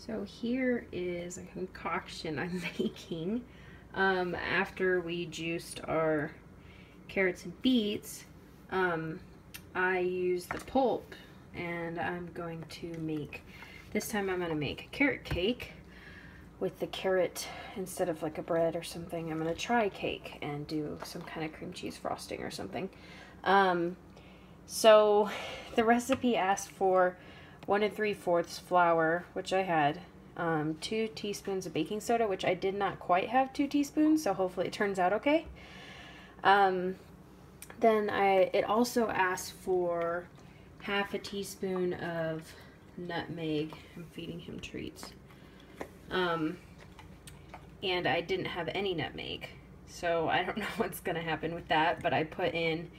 So here is a concoction I'm making after we juiced our carrots and beets. I use the pulp, and I'm going to make, this time I'm going to make a carrot cake with the carrot instead of like a bread or something. I'm going to try cake and do some kind of cream cheese frosting or something. So the recipe asked for 1 3/4 flour, which I had, 2 teaspoons of baking soda, which I did not quite have 2 teaspoons, so hopefully it turns out okay. Then it also asked for 1/2 teaspoon of nutmeg. I'm feeding him treats. And I didn't have any nutmeg, so I don't know what's gonna happen with that, but I put in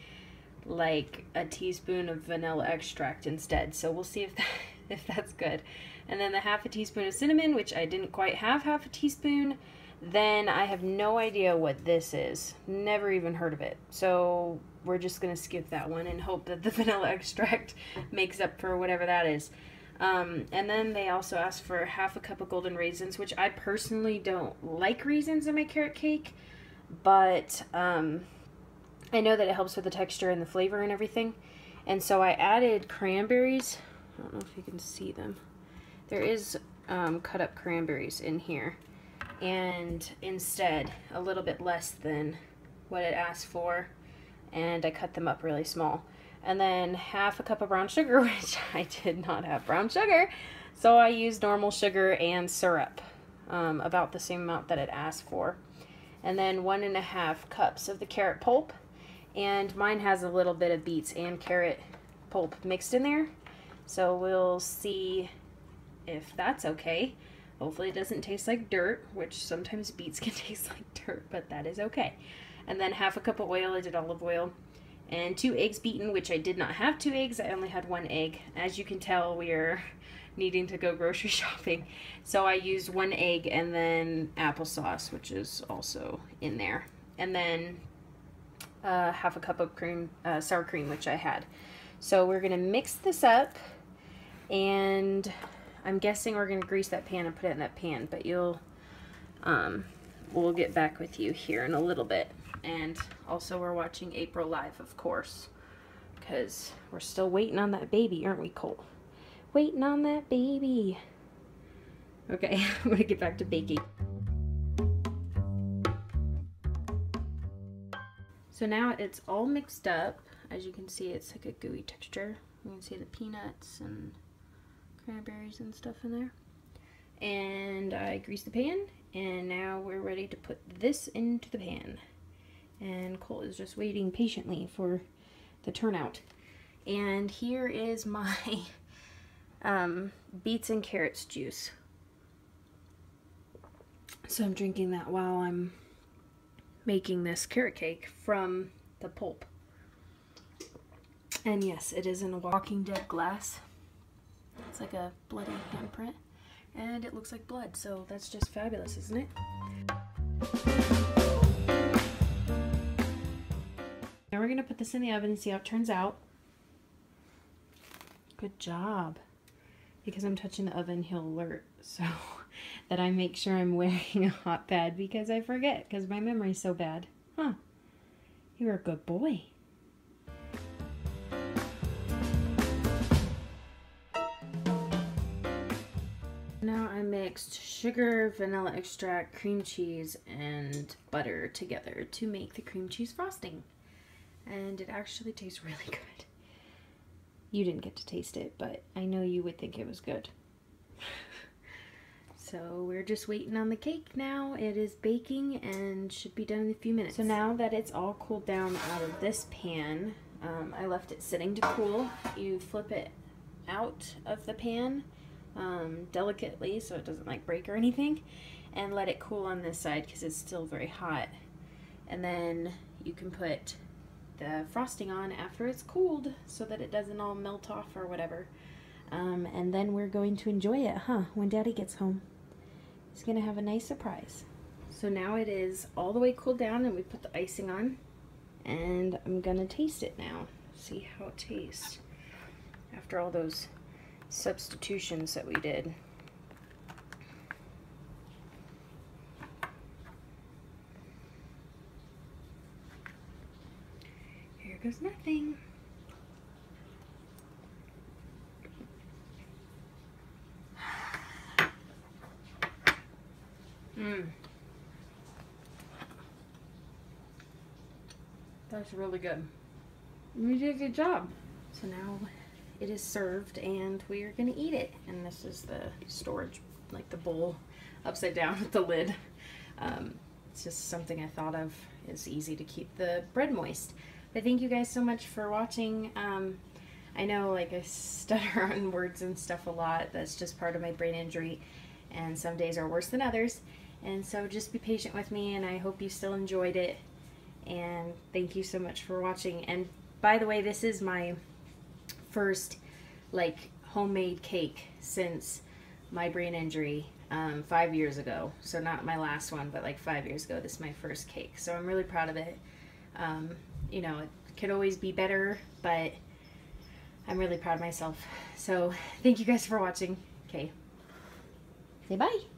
like a teaspoon of vanilla extract instead, so we'll see if that's good. And then the 1/2 teaspoon of cinnamon, which I didn't quite have 1/2 teaspoon. Then I have no idea what this is, never even heard of it, so we're just gonna skip that one and hope that the vanilla extract makes up for whatever that is. And then they also asked for 1/2 cup of golden raisins, which I personally don't like raisins in my carrot cake, but I know that it helps with the texture and the flavor and everything. And so I added cranberries. I don't know if you can see them. There is cut up cranberries in here. And instead, a little bit less than what it asked for. And I cut them up really small. And then 1/2 cup of brown sugar, which I did not have brown sugar. So I used normal sugar and syrup, about the same amount that it asked for. And then 1 1/2 cups of the carrot pulp. And mine has a little bit of beets and carrot pulp mixed in there. So we'll see if that's okay. Hopefully it doesn't taste like dirt, which sometimes beets can taste like dirt, but that is okay. And then 1/2 cup of oil, I did olive oil. And 2 eggs beaten, which I did not have 2 eggs, I only had 1 egg. As you can tell, we are needing to go grocery shopping. So I used 1 egg and then applesauce, which is also in there. And then 1/2 cup of cream, sour cream, which I had. So we're gonna mix this up, and I'm guessing we're gonna grease that pan and put it in that pan, but we'll get back with you here in a little bit. And also we're watching April live, of course, because we're still waiting on that baby, aren't we, Colt? Waiting on that baby. Okay, I'm gonna get back to baking. So now it's all mixed up. As you can see, it's like a gooey texture. You can see the peanuts and cranberries and stuff in there. And I greased the pan, and now we're ready to put this into the pan. And Colt is just waiting patiently for the turnout. And here is my beets and carrots juice. So I'm drinking that while I'm making this carrot cake from the pulp. And yes, it is in a Walking Dead glass. It's like a bloody handprint, and it looks like blood, so that's just fabulous, isn't it? Now we're gonna put this in the oven and see how it turns out. Good job. Because I'm touching the oven, he'll alert, so that I make sure I'm wearing a hot pad, because I forget, because my memory's so bad. Huh. You're a good boy. Now I mixed sugar, vanilla extract, cream cheese, and butter together to make the cream cheese frosting. And it actually tastes really good. You didn't get to taste it, but I know you would think it was good. So we're just waiting on the cake now. It is baking and should be done in a few minutes. So now that it's all cooled down out of this pan, I left it sitting to cool. You flip it out of the pan delicately so it doesn't like break or anything, and let it cool on this side because it's still very hot. And then you can put the frosting on after it's cooled so that it doesn't all melt off or whatever. And then we're going to enjoy it, when Daddy gets home. He's gonna have a nice surprise. So now it is all the way cooled down, and we put the icing on, and I'm gonna taste it now. See how it tastes after all those substitutions that we did. goes nothing. That's really good. You did a good job. So now it is served and we are going to eat it. And this is the storage, like the bowl upside down with the lid. It's just something I thought of. It's easy to keep the bread moist. But thank you guys so much for watching. I know like I stutter on words and stuff a lot. That's just part of my brain injury. And some days are worse than others. And so just be patient with me, and I hope you still enjoyed it. And thank you so much for watching. And by the way, this is my first like homemade cake since my brain injury 5 years ago. So not my last one, but like 5 years ago, this is my first cake. So I'm really proud of it. You know, it could always be better, but I'm really proud of myself. So thank you guys for watching. Okay. Say bye.